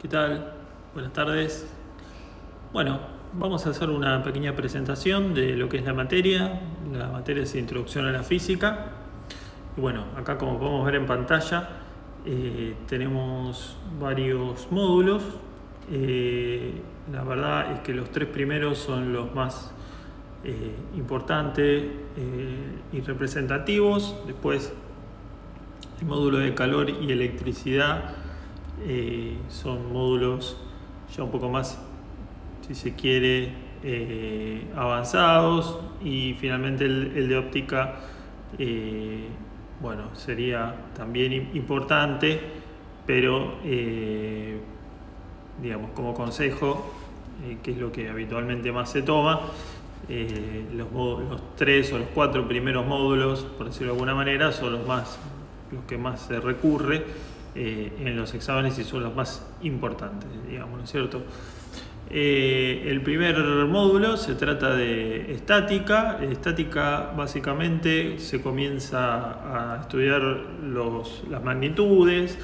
¿Qué tal? Buenas tardes. Bueno, vamos a hacer una pequeña presentación de lo que es la materia. La materia es Introducción a la Física. Y bueno, acá como podemos ver en pantalla, tenemos varios módulos. La verdad es que los tres primeros son los más importantes y representativos. Después el módulo de calor y electricidad son módulos ya un poco más, si se quiere, avanzados, y finalmente el de óptica, bueno, sería también importante, pero digamos, como consejo, que es lo que habitualmente más se toma, los 3 o los 4 primeros módulos, por decirlo de alguna manera, son los que más se recurre en los exámenes y son los más importantes, digamos, ¿no es cierto? El primer módulo se trata de estática. Estática, básicamente se comienza a estudiar las magnitudes,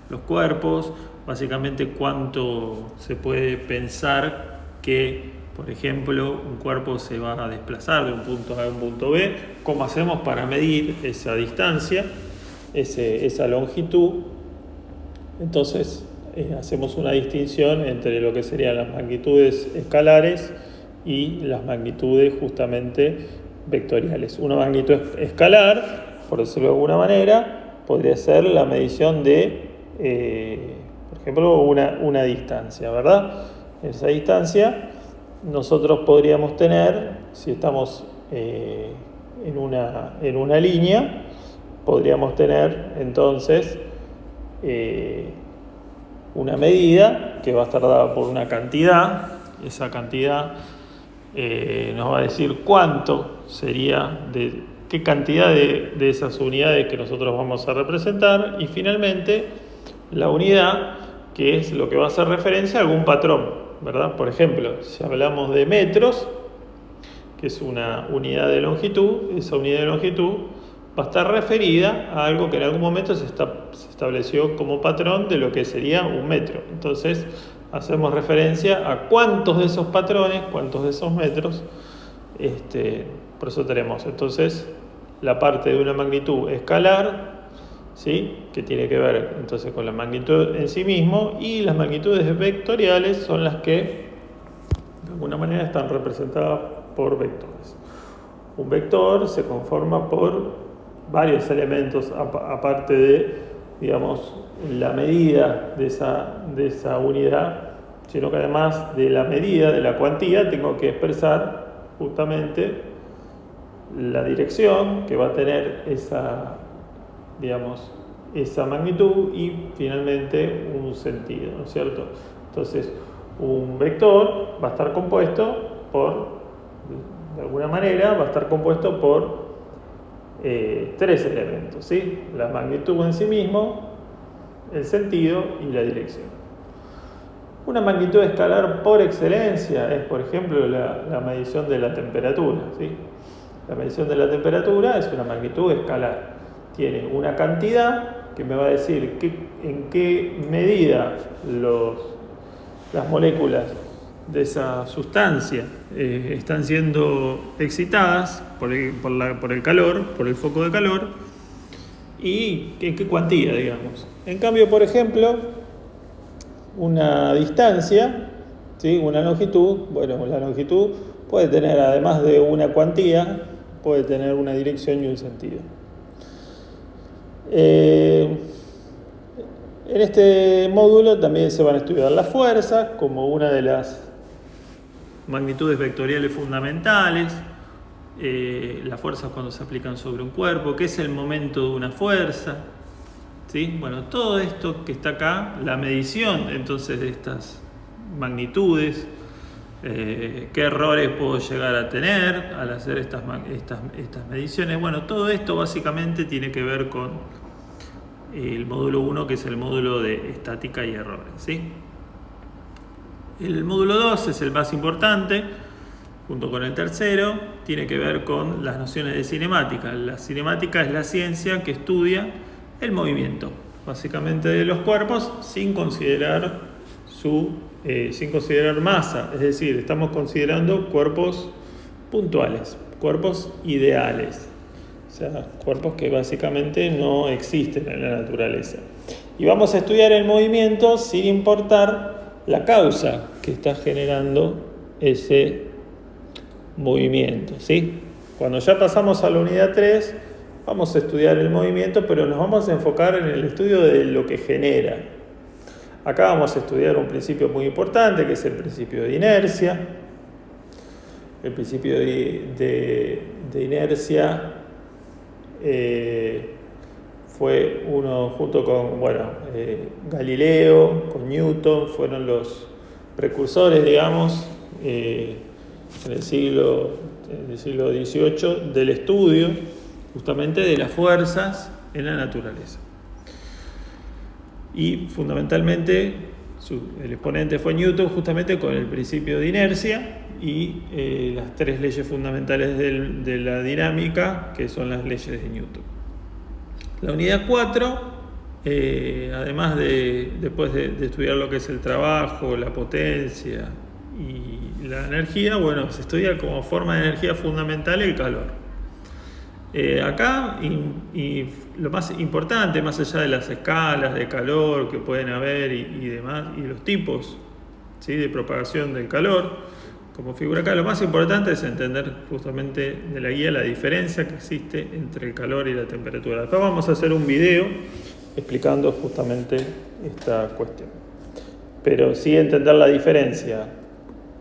los cuerpos, básicamente cuánto se puede pensar que, por ejemplo, un cuerpo se va a desplazar de un punto A a un punto B, cómo hacemos para medir esa distancia, esa longitud. Entonces hacemos una distinción entre lo que serían las magnitudes escalares y las magnitudes justamente vectoriales. Una magnitud escalar, por decirlo de alguna manera, podría ser la medición de, por ejemplo, una distancia, ¿verdad? Esa distancia nosotros podríamos tener, si estamos en una línea, podríamos tener entonces una medida que va a estar dada por una cantidad. Esa cantidad nos va a decir cuánto sería, qué cantidad de esas unidades que nosotros vamos a representar, y finalmente la unidad, que es lo que va a hacer referencia a algún patrón, ¿verdad? Por ejemplo, si hablamos de metros, que es una unidad de longitud, esa unidad de longitud va a estar referida a algo que en algún momento se estableció como patrón de lo que sería un metro. Entonces hacemos referencia a cuántos de esos patrones, cuántos de esos metros, por eso tenemos entonces la parte de una magnitud escalar, ¿sí?, que tiene que ver entonces con la magnitud en sí mismo, y las magnitudes vectoriales son las que de alguna manera están representadas por vectores. Un vector se conforma por varios elementos, aparte de, digamos, la medida de esa unidad, sino que además de la medida de la cuantía tengo que expresar justamente la dirección que va a tener esa magnitud, y finalmente un sentido, ¿no es cierto? Entonces, un vector va a estar compuesto de alguna manera, va a estar compuesto por 3 elementos, ¿sí? La magnitud en sí mismo, el sentido y la dirección. Una magnitud escalar por excelencia es, por ejemplo, la medición de la temperatura, ¿sí? La medición de la temperatura es una magnitud escalar. Tiene una cantidad que me va a decir en qué medida las moléculas de esa sustancia están siendo excitadas por el calor, por el foco de calor, y en qué cuantía, digamos. En cambio, por ejemplo, una distancia, ¿sí?, una longitud, bueno, la longitud puede tener, además de una cuantía, puede tener una dirección y un sentido. En este módulo también se van a estudiar las fuerzas como una de las magnitudes vectoriales fundamentales, las fuerzas cuando se aplican sobre un cuerpo, qué es el momento de una fuerza, ¿sí? Bueno, todo esto que está acá, la medición entonces de estas magnitudes, qué errores puedo llegar a tener al hacer estas mediciones. Bueno, todo esto básicamente tiene que ver con el módulo 1, que es el módulo de estática y errores, ¿sí? El módulo 2 es el más importante, junto con el tercero, tiene que ver con las nociones de cinemática. La cinemática es la ciencia que estudia el movimiento, básicamente, de los cuerpos, sin considerar sin considerar masa, es decir, estamos considerando cuerpos puntuales, cuerpos ideales, o sea, cuerpos que básicamente no existen en la naturaleza. Y vamos a estudiar el movimiento sin importar la causa que está generando ese movimiento, ¿sí? Cuando ya pasamos a la unidad 3, vamos a estudiar el movimiento, pero nos vamos a enfocar en el estudio de lo que genera. Acá vamos a estudiar un principio muy importante, que es el principio de inercia. El principio de inercia fue uno junto con Galileo, con Newton, fueron los precursores, digamos, en el siglo XVIII del estudio justamente de las fuerzas en la naturaleza. Y fundamentalmente el exponente fue Newton, justamente con el principio de inercia y las tres leyes fundamentales de la dinámica, que son las leyes de Newton. La unidad 4, además después de estudiar lo que es el trabajo, la potencia y la energía, se estudia como forma de energía fundamental el calor. Acá, y lo más importante, más allá de las escalas de calor que pueden haber y demás, y los tipos, ¿sí?, de propagación del calor, como figura acá, lo más importante es entender justamente de la guía la diferencia que existe entre el calor y la temperatura. Acá vamos a hacer un video explicando justamente esta cuestión. Pero sí entender la diferencia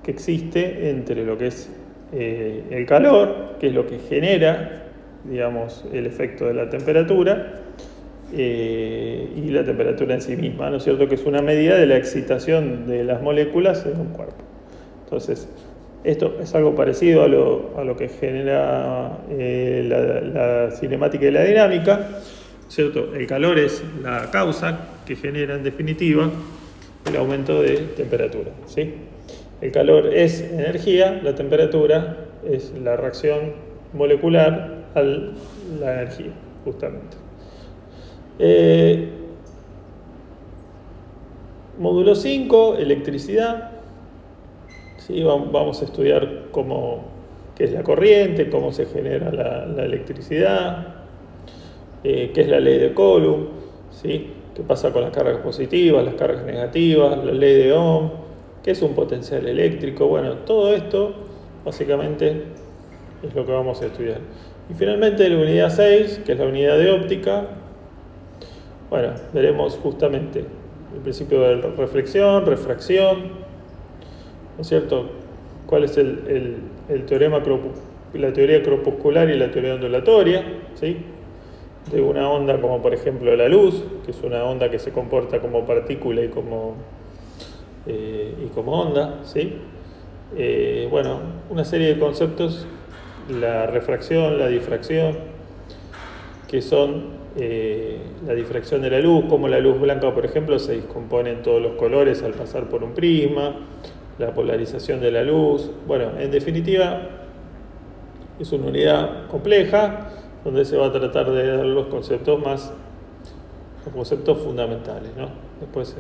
que existe entre lo que es el calor, que es lo que genera, digamos, el efecto de la temperatura, y la temperatura en sí misma, ¿no es cierto?, que es una medida de la excitación de las moléculas en un cuerpo. Entonces, esto es algo parecido a lo que genera la cinemática y la dinámica, ¿cierto? El calor es la causa que genera, en definitiva, el aumento de temperatura, ¿sí? El calor es energía, la temperatura es la reacción molecular a la energía, justamente. Módulo 5, electricidad. Sí, vamos a estudiar qué es la corriente, cómo se genera la electricidad, qué es la ley de Coulomb, ¿sí?, qué pasa con las cargas positivas, las cargas negativas, la ley de Ohm, qué es un potencial eléctrico. Todo esto básicamente es lo que vamos a estudiar. Y finalmente la unidad 6, que es la unidad de óptica, veremos justamente el principio de reflexión, refracción, ¿no es cierto? ¿Cuál es el teorema, la teoría corpuscular y la teoría ondulatoria, ¿sí?, de una onda como por ejemplo la luz, que es una onda que se comporta como partícula y como onda, ¿sí? Una serie de conceptos, la refracción, la difracción, que son la difracción de la luz, como la luz blanca, por ejemplo, se descompone en todos los colores al pasar por un prisma, la polarización de la luz. En definitiva, es una unidad compleja donde se va a tratar de dar los conceptos fundamentales, ¿no? Después,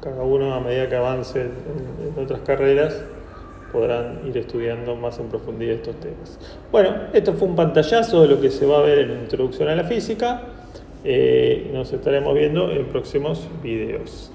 cada uno, a medida que avance en otras carreras, podrán ir estudiando más en profundidad estos temas. Esto fue un pantallazo de lo que se va a ver en Introducción a la Física. Nos estaremos viendo en próximos videos.